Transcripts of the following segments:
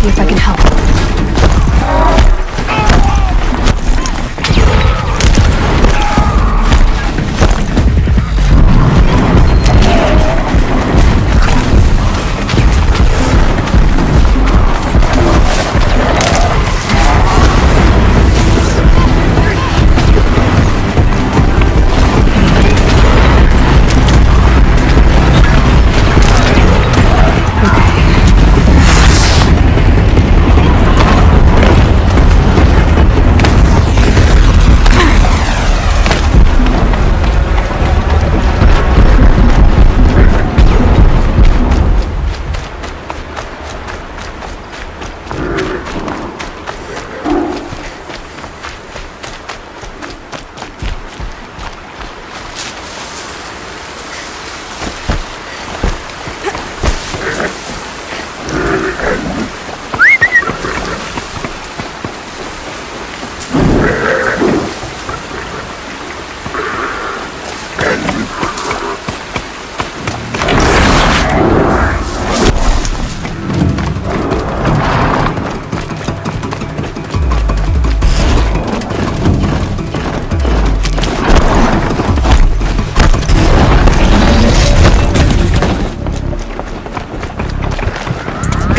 see if I can help.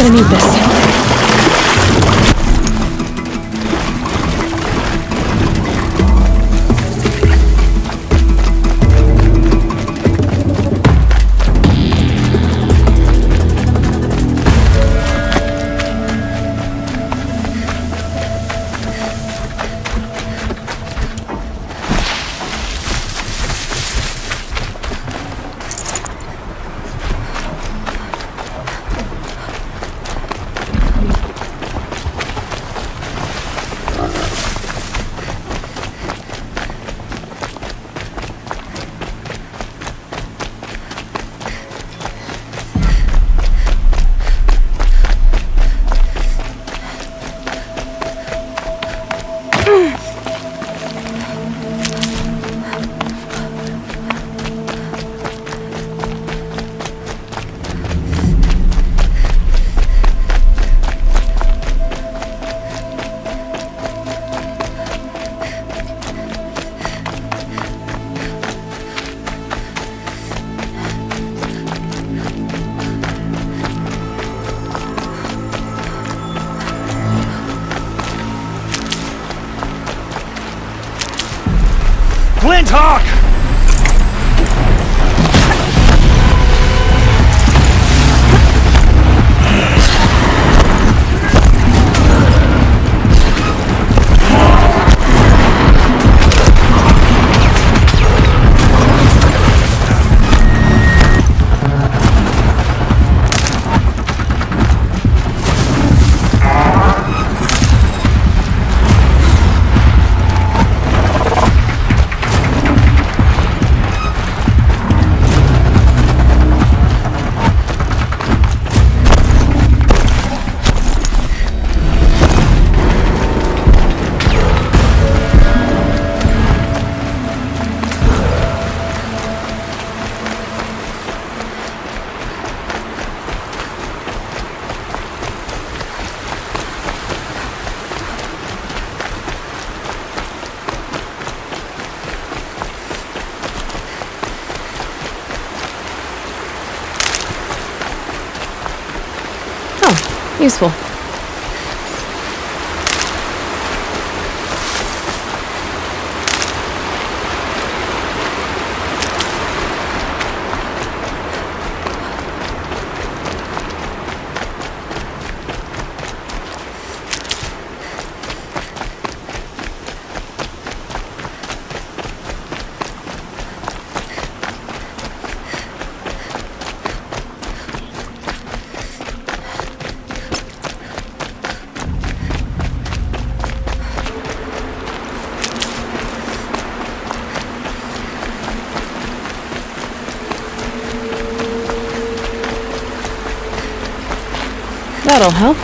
I need this. Talk! Useful. That'll help.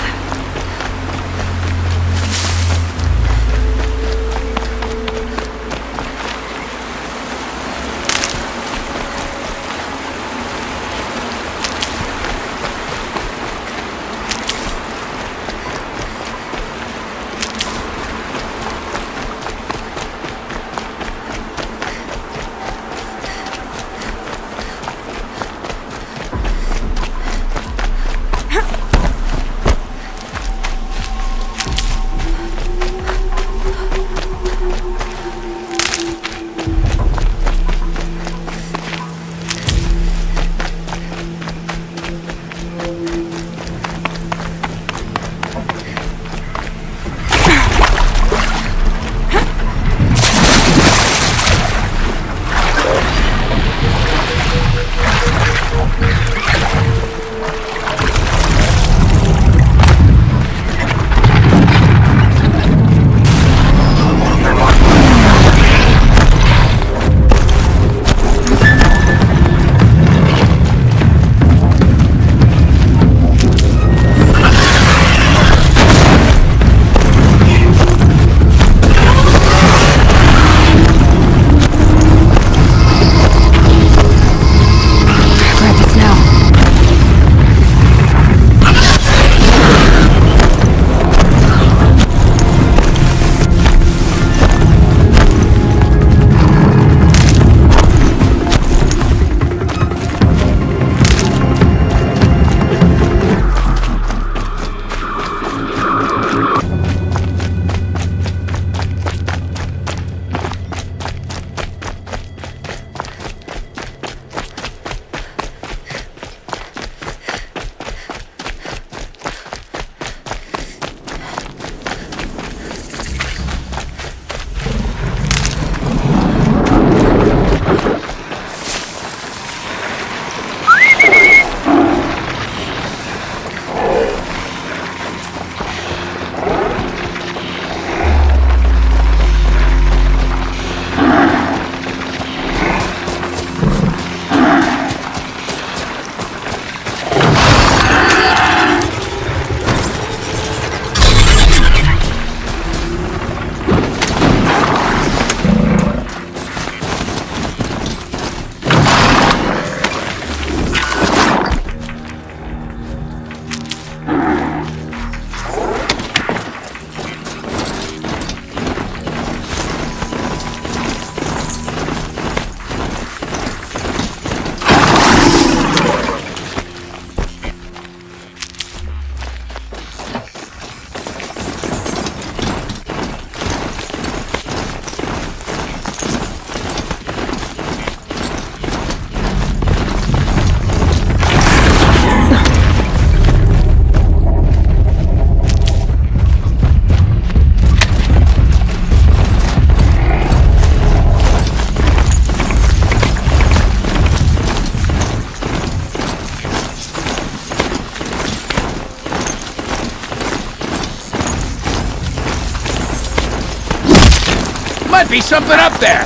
be something up there!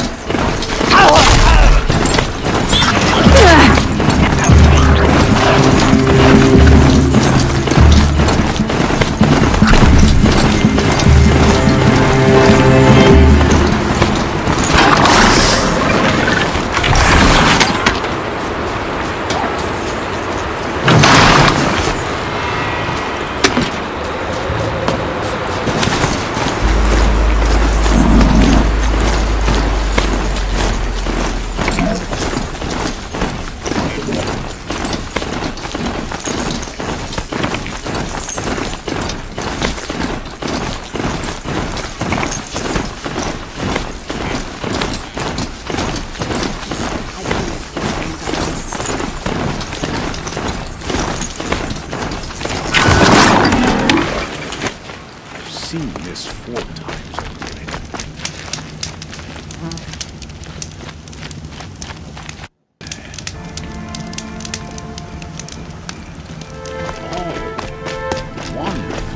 Seen this 4 times already. Oh, wonderful.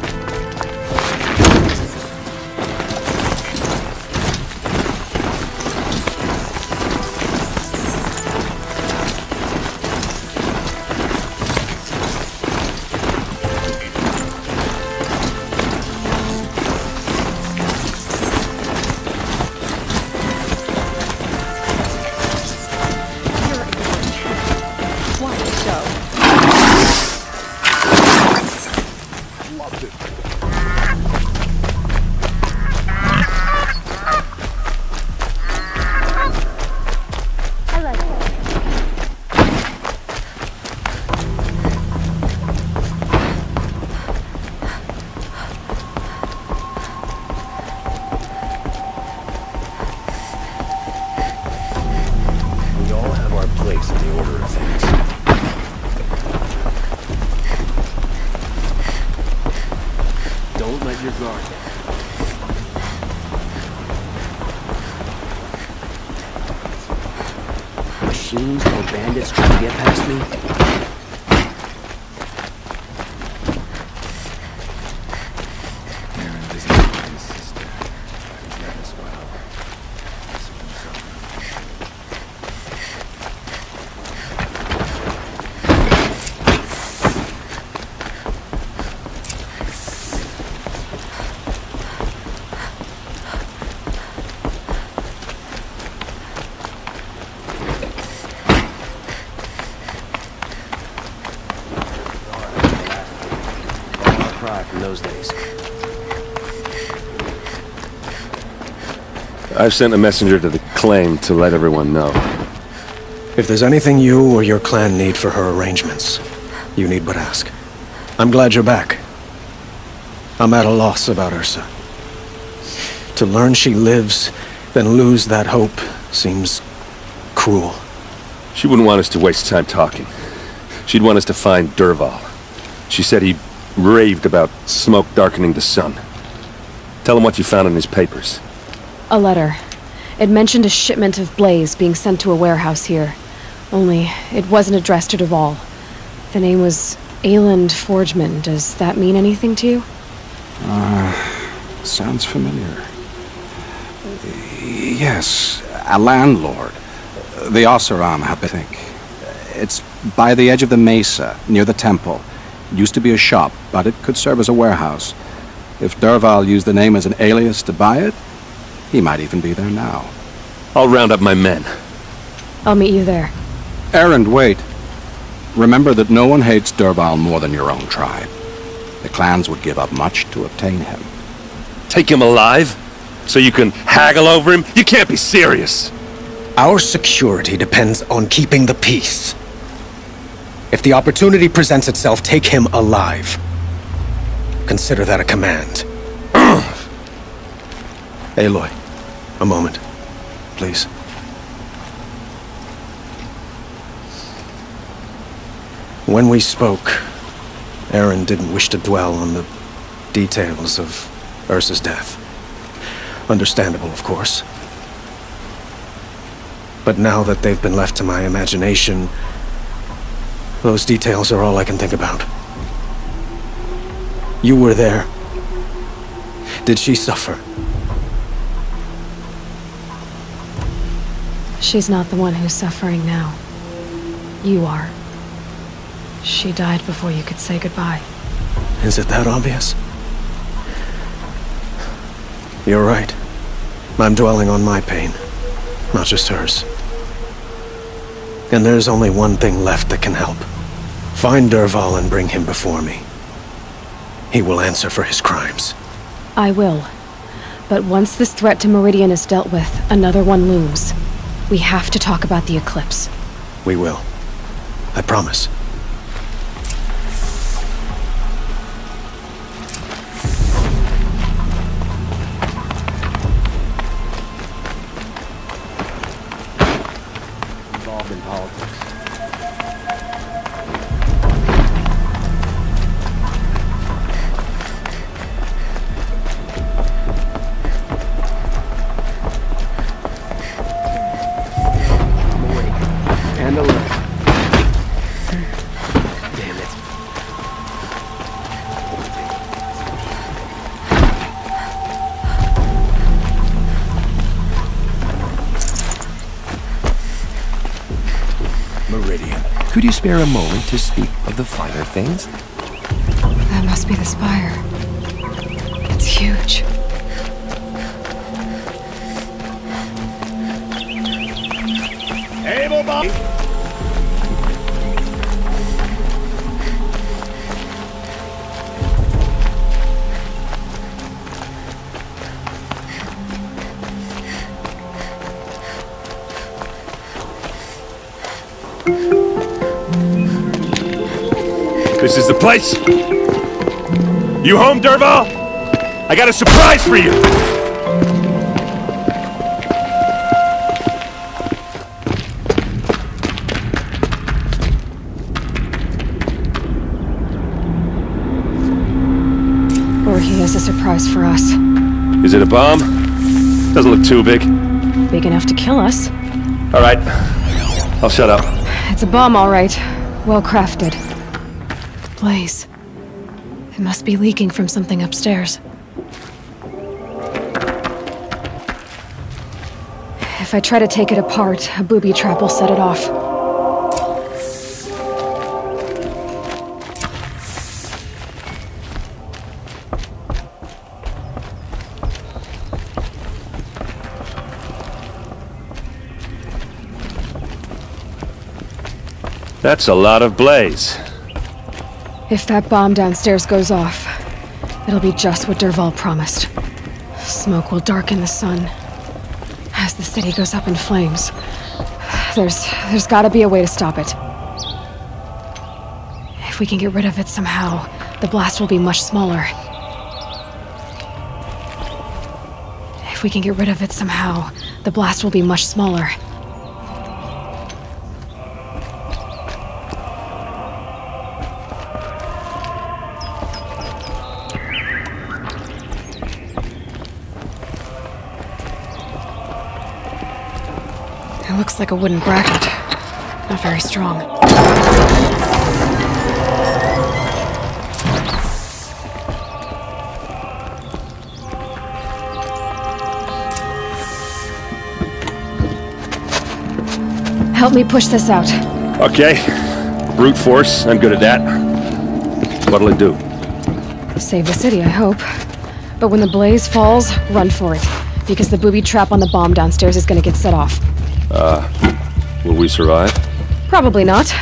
Place in the order of things. Don't let your guard down. Machines or bandits trying to get past me? From those days. I've sent a messenger to the claim to let everyone know. If there's anything you or your clan need for her arrangements, you need but ask. I'm glad you're back. I'm at a loss about Ursa. To learn she lives, then lose that hope, seems cruel. She wouldn't want us to waste time talking. She'd want us to find Dervahl. She said he raved about smoke darkening the sun. Tell him what you found in his papers. A letter. It mentioned a shipment of blaze being sent to a warehouse here. Only, it wasn't addressed to Dervahl. The name was Ayland Forgeman. Does that mean anything to you? Sounds familiar. Yes, a landlord. The Oseram, I think. It's by the edge of the mesa, near the temple. It used to be a shop, but it could serve as a warehouse. If Dervahl used the name as an alias to buy it, he might even be there now. I'll round up my men. I'll meet you there. Erend, wait. Remember that no one hates Dervahl more than your own tribe. The clans would give up much to obtain him. Take him alive? So you can haggle over him? You can't be serious! Our security depends on keeping the peace. If the opportunity presents itself, take him alive. Consider that a command. Aloy, a moment, please. When we spoke, Erend didn't wish to dwell on the details of Ursa's death. Understandable, of course. But now that they've been left to my imagination, those details are all I can think about. You were there. Did she suffer? She's not the one who's suffering now. You are. She died before you could say goodbye. Is it that obvious? You're right. I'm dwelling on my pain, not just hers. And there's only one thing left that can help. Find Dervahl and bring him before me. He will answer for his crimes. I will. But once this threat to Meridian is dealt with, another one looms. We have to talk about the eclipse. We will. I promise. Involved in politics. And a left. Damn it. Meridian, could you spare a moment to speak of the finer things? That must be the spire. It's huge. Able body. This is the place! You home, Dervahl? I got a surprise for you! Or he has a surprise for us. Is it a bomb? Doesn't look too big. Big enough to kill us. All right. I'll shut up. It's a bomb, all right. Well crafted. The blaze. It must be leaking from something upstairs. If I try to take it apart, a booby trap will set it off. That's a lot of blaze. If that bomb downstairs goes off, it'll be just what Dervahl promised. Smoke will darken the sun. As the city goes up in flames, there's gotta be a way to stop it. If we can get rid of it somehow, the blast will be much smaller. If we can get rid of it somehow, the blast will be much smaller. It looks like a wooden bracket. Not very strong. Help me push this out. Okay. Brute force, I'm good at that. What'll it do? Save the city, I hope. But when the blaze falls, run for it. Because the booby trap on the bomb downstairs is gonna get set off. Will we survive? Probably not.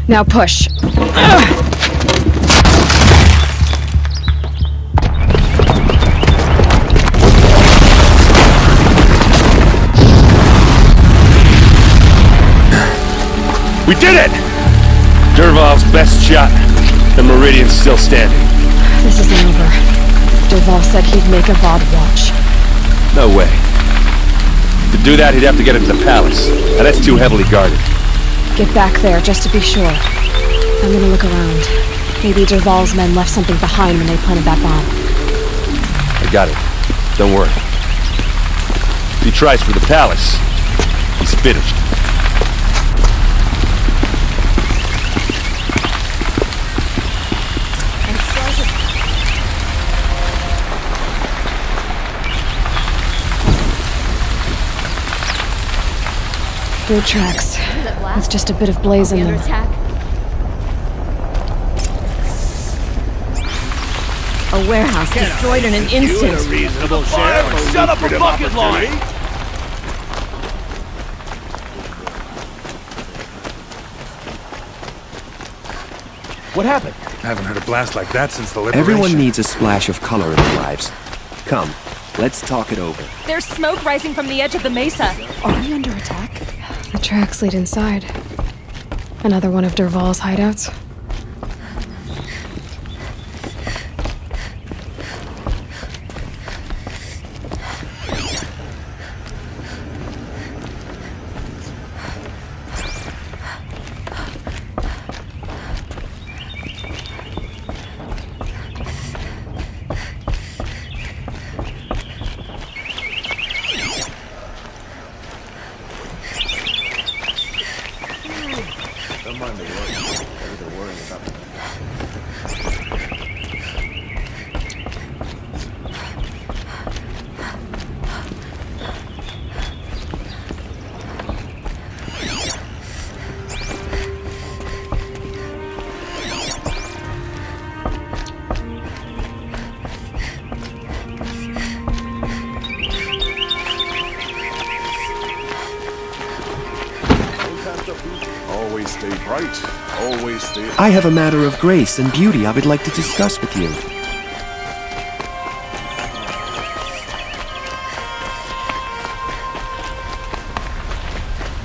Now push. We did it! Dervahl's best shot. The Meridian's still standing. This isn't over. Dervahl said he'd make a VOD watch. No way. To do that, he'd have to get into the palace. And that's too heavily guarded. Get back there, just to be sure. I'm gonna look around. Maybe Dervahl's men left something behind when they planted that bomb. I got it. Don't worry. If he tries for the palace, he's finished. Boot tracks. With just a bit of blaze in them. A warehouse destroyed in an instant. Reasonable share. Shut up a bucket line! What happened? I haven't heard a blast like that since the liberation. Everyone needs a splash of color in their lives. Come, let's talk it over. There's smoke rising from the edge of the mesa. Are we under attack? The tracks lead inside. Another one of Dervahl's hideouts. Always stay bright. Always stay... I have a matter of grace and beauty I would like to discuss with you.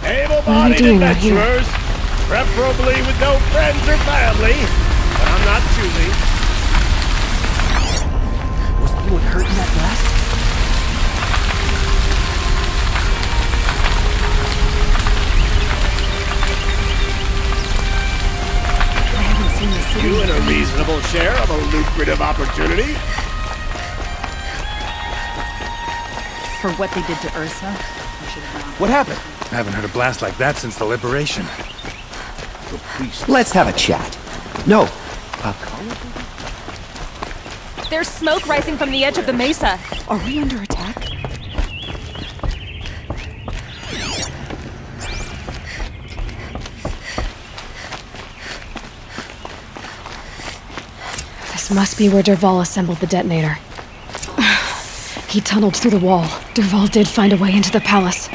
Able-bodied adventurers, preferably with no friends or family, but I'm not choosy. Was anyone hurt in that blast? You in a reasonable share of a lucrative opportunity? For what they did to Ursa? What happened? I haven't heard a blast like that since the liberation. Let's have a chat. No. There's smoke rising from the edge of the mesa. Are we under attack? This must be where Dervahl assembled the detonator. He tunneled through the wall. Dervahl did find a way into the palace.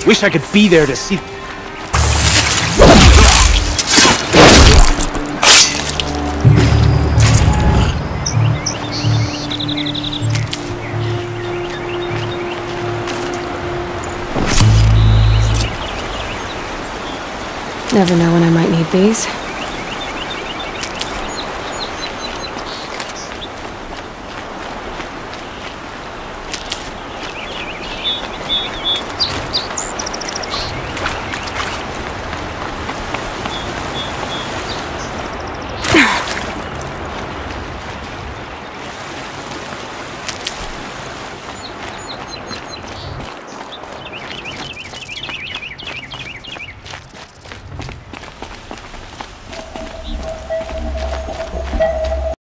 Wish I could be there to see... Never know when I might need these.